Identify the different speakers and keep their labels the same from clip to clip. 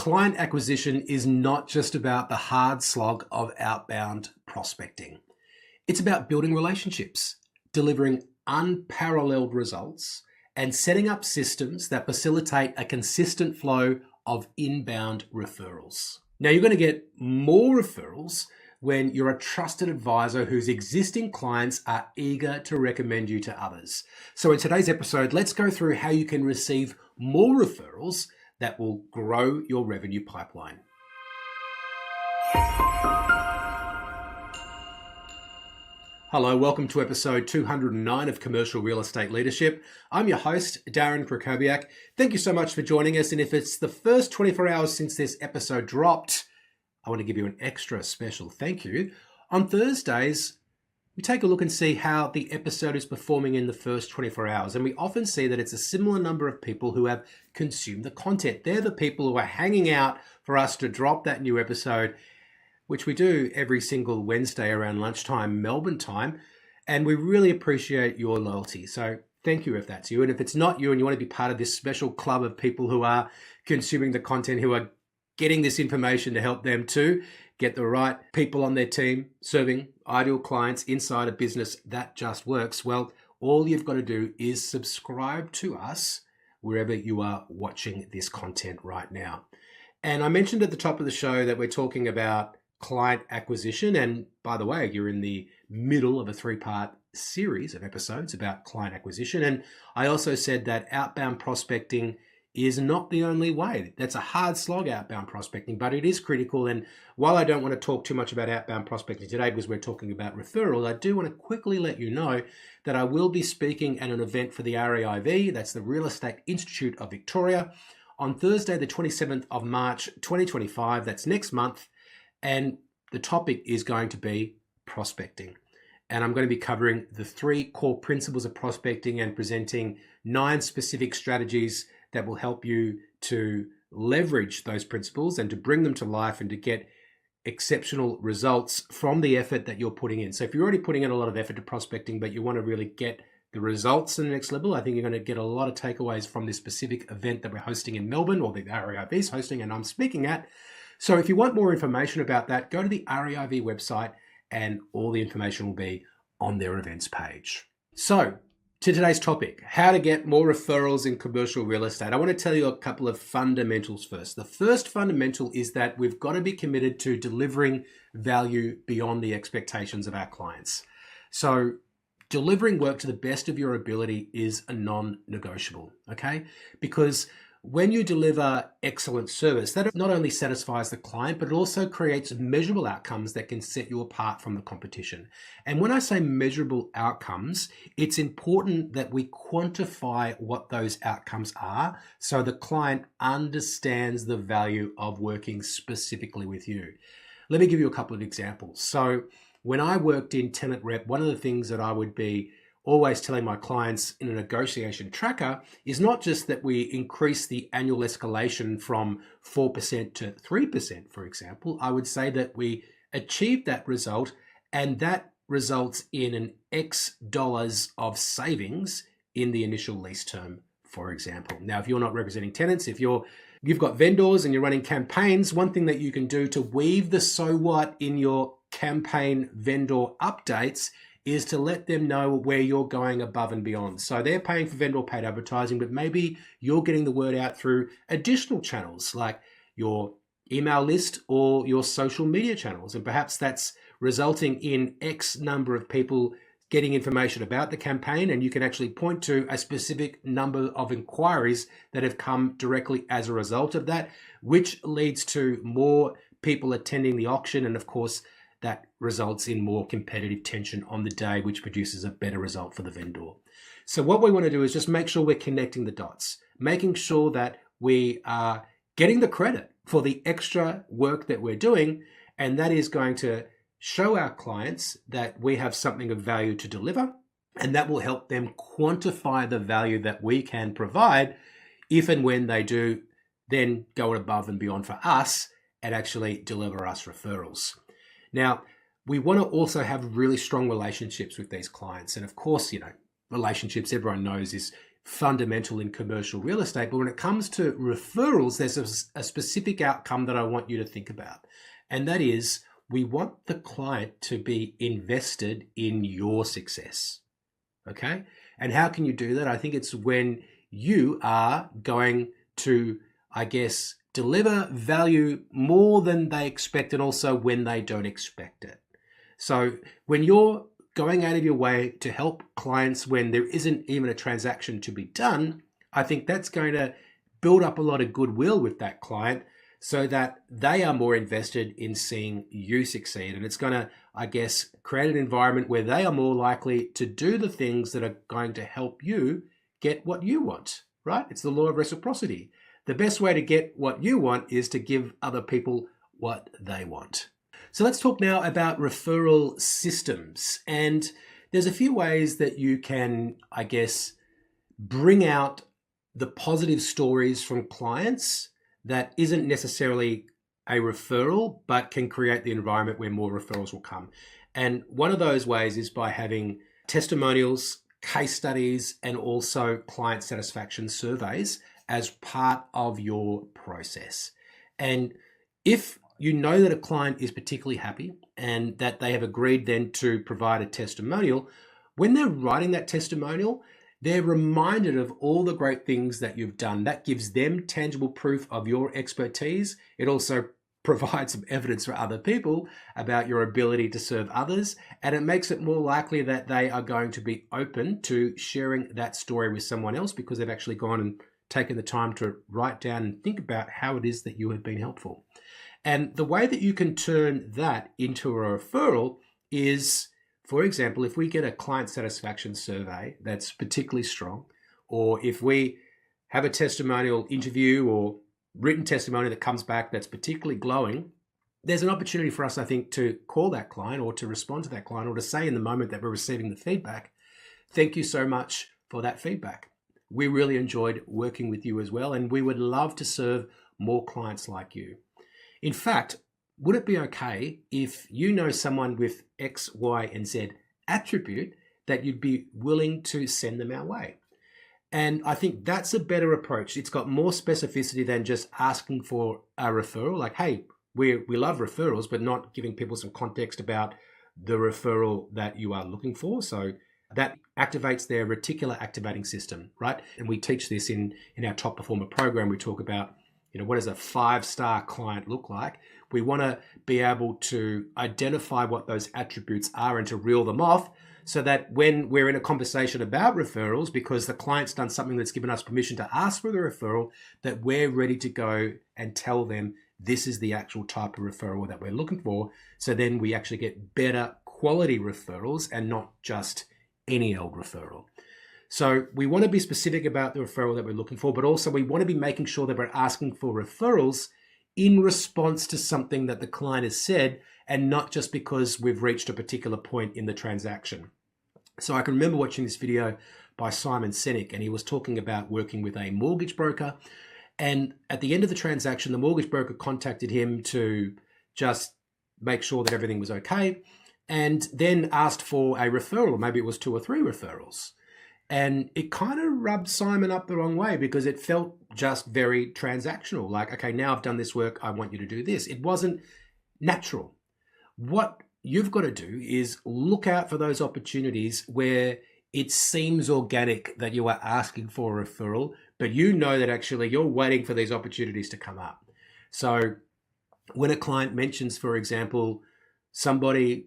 Speaker 1: Client acquisition is not just about the hard slog of outbound prospecting. It's about building relationships, delivering unparalleled results, and setting up systems that facilitate a consistent flow of inbound referrals. Now, you're going to get more referrals when you're a trusted advisor whose existing clients are eager to recommend you to others. So in today's episode, let's go through how you can receive more referrals that will grow your revenue pipeline. Hello, welcome to episode 209 of Commercial Real Estate Leadership. I'm your host, Darren Krakowiak. Thank you so much for joining us. And if it's the first 24 hours since this episode dropped, I want to give you an extra special thank you. On Thursdays, we take a look and see how the episode is performing in the first 24 hours. And we often see that it's a similar number of people who have consumed the content. They're the people who are hanging out for us to drop that new episode, which we do every single Wednesday around lunchtime, Melbourne time. And we really appreciate your loyalty. So thank you if that's you. And if it's not you and you want to be part of this special club of people who are consuming the content, who are getting this information to help them to get the right people on their team, serving ideal clients inside a business that just works, well, all you've got to do is subscribe to us wherever you are watching this content right now. And I mentioned at the top of the show that we're talking about client acquisition. And by the way, you're in the middle of a 3-part series of episodes about client acquisition. And I also said that outbound prospecting is not the only way. That's a hard slog, outbound prospecting, but it is critical. And while I don't want to talk too much about outbound prospecting today because we're talking about referrals, I do want to quickly let you know that I will be speaking at an event for the REIV, that's the Real Estate Institute of Victoria, on Thursday, the 27th of March, 2025. That's next month. And the topic is going to be prospecting. And I'm going to be covering the 3 core principles of prospecting and presenting 9 specific strategies that will help you to leverage those principles and to bring them to life and to get exceptional results from the effort that you're putting in. So if you're already putting in a lot of effort to prospecting, but you want to really get the results to the next level, I think you're going to get a lot of takeaways from this specific event that we're hosting in Melbourne, or the REIV is hosting and I'm speaking at. So if you want more information about that, go to the REIV website and all the information will be on their events page. So to today's topic, how to get more referrals in commercial real estate. I want to tell you a couple of fundamentals first. The first fundamental is that we've got to be committed to delivering value beyond the expectations of our clients. So delivering work to the best of your ability is a non-negotiable, okay? Because when you deliver excellent service, that not only satisfies the client, but it also creates measurable outcomes that can set you apart from the competition. And when I say measurable outcomes, it's important that we quantify what those outcomes are so the client understands the value of working specifically with you. Let me give you a couple of examples. So when I worked in tenant rep, one of the things that I would be always telling my clients in a negotiation tracker is not just that we increase the annual escalation from 4% to 3%, for example. I would say that we achieve that result and that results in an X dollars of savings in the initial lease term, for example. Now, if you're not representing tenants, if you've got vendors and you're running campaigns, one thing that you can do to weave the so what in your campaign vendor updates is to let them know where you're going above and beyond. So they're paying for vendor paid advertising, but maybe you're getting the word out through additional channels like your email list or your social media channels. And perhaps that's resulting in X number of people getting information about the campaign, and you can actually point to a specific number of inquiries that have come directly as a result of that, which leads to more people attending the auction. And of course, that results in more competitive tension on the day, which produces a better result for the vendor. So what we want to do is just make sure we're connecting the dots, making sure that we are getting the credit for the extra work that we're doing. And that is going to show our clients that we have something of value to deliver. And that will help them quantify the value that we can provide if and when they do then go above and beyond for us and actually deliver us referrals. Now, we want to also have really strong relationships with these clients. And of course, relationships, everyone knows, is fundamental in commercial real estate. But when it comes to referrals, there's a specific outcome that I want you to think about. And that is, we want the client to be invested in your success. Okay? And how can you do that? I think it's when you are going to, I guess, deliver value more than they expect, and also when they don't expect it. So when you're going out of your way to help clients when there isn't even a transaction to be done, I think that's going to build up a lot of goodwill with that client so that they are more invested in seeing you succeed. And it's going to, I guess, create an environment where they are more likely to do the things that are going to help you get what you want, right? It's the law of reciprocity. The best way to get what you want is to give other people what they want. So let's talk now about referral systems. And there's a few ways that you can, I guess, bring out the positive stories from clients that isn't necessarily a referral, but can create the environment where more referrals will come. And one of those ways is by having testimonials, case studies, and also client satisfaction surveys as part of your process. And if you know that a client is particularly happy and that they have agreed then to provide a testimonial, when they're writing that testimonial, they're reminded of all the great things that you've done. That gives them tangible proof of your expertise. It also provides some evidence for other people about your ability to serve others. And it makes it more likely that they are going to be open to sharing that story with someone else because they've actually gone and taken the time to write down and think about how it is that you have been helpful. And the way that you can turn that into a referral is, for example, if we get a client satisfaction survey that's particularly strong, or if we have a testimonial interview or written testimony that comes back that's particularly glowing, there's an opportunity for us, I think, to call that client or to respond to that client or to say in the moment that we're receiving the feedback, thank you so much for that feedback. We really enjoyed working with you as well, and we would love to serve more clients like you. In fact, would it be okay if you know someone with X, Y, and Z attribute that you'd be willing to send them our way? And I think that's a better approach. It's got more specificity than just asking for a referral. Like, hey, we love referrals, but not giving people some context about the referral that you are looking for. So that activates their reticular activating system, right? And we teach this in our top performer program. We talk about, what does a 5-star client look like? We want to be able to identify what those attributes are and to reel them off so that when we're in a conversation about referrals, because the client's done something that's given us permission to ask for the referral, that we're ready to go and tell them this is the actual type of referral that we're looking for. So then we actually get better quality referrals and not just any old referral. So we want to be specific about the referral that we're looking for, but also we want to be making sure that we're asking for referrals in response to something that the client has said and not just because we've reached a particular point in the transaction. So I can remember watching this video by Simon Sinek, and he was talking about working with a mortgage broker. And at the end of the transaction, the mortgage broker contacted him to just make sure that everything was okay, and then asked for a referral. Maybe it was 2 or 3 referrals. And it kind of rubbed Simon up the wrong way because it felt just very transactional. Like, okay, now I've done this work, I want you to do this. It wasn't natural. What you've got to do is look out for those opportunities where it seems organic that you are asking for a referral, but you know that actually you're waiting for these opportunities to come up. So when a client mentions, for example, somebody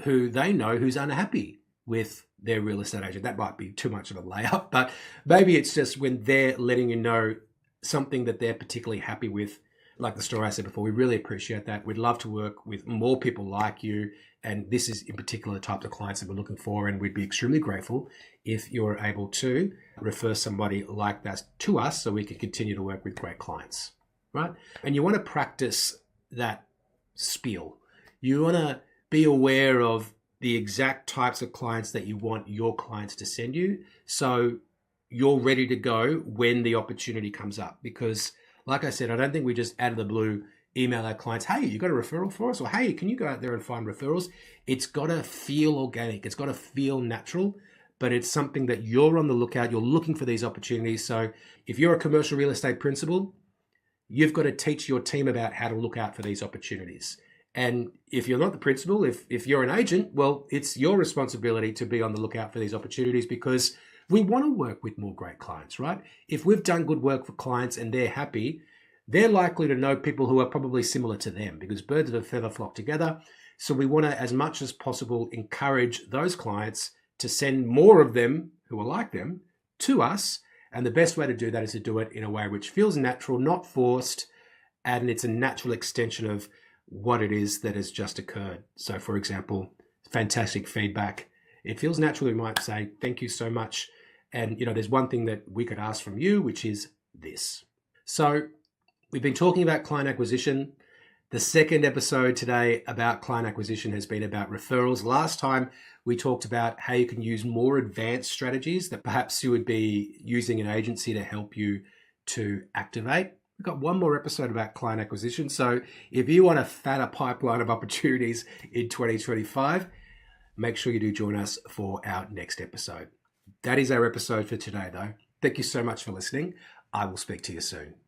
Speaker 1: who they know who's unhappy with their real estate agent, that might be too much of a layup, but maybe it's just when they're letting you know something that they're particularly happy with. Like the story I said before, we really appreciate that. We'd love to work with more people like you. And this is in particular the types of clients that we're looking for. And we'd be extremely grateful if you're able to refer somebody like that to us so we can continue to work with great clients, right? And you want to practice that spiel. You want to be aware of the exact types of clients that you want your clients to send you, so you're ready to go when the opportunity comes up. Because like I said, I don't think we just out of the blue email our clients, hey, you got a referral for us? Or hey, can you go out there and find referrals? It's got to feel organic. It's got to feel natural but it's something that you're on the lookout. You're looking for these opportunities. So if you're a commercial real estate principal, you've got to teach your team about how to look out for these opportunities. And if you're not the principal, if you're an agent, well, it's your responsibility to be on the lookout for these opportunities, because we want to work with more great clients, right? If we've done good work for clients and they're happy, they're likely to know people who are probably similar to them, because birds of a feather flock together. So we want to, as much as possible, encourage those clients to send more of them who are like them to us. And the best way to do that is to do it in a way which feels natural, not forced, and it's a natural extension of what it is that has just occurred. So for example, fantastic feedback. It feels natural. We might say, thank you so much. And there's one thing that we could ask from you, which is this. So we've been talking about client acquisition. The second episode today about client acquisition has been about referrals. Last time we talked about how you can use more advanced strategies that perhaps you would be using an agency to help you to activate. We've got one more episode about client acquisition. So if you want a fatter pipeline of opportunities in 2025, make sure you do join us for our next episode. That is our episode for today, though. Thank you so much for listening. I will speak to you soon.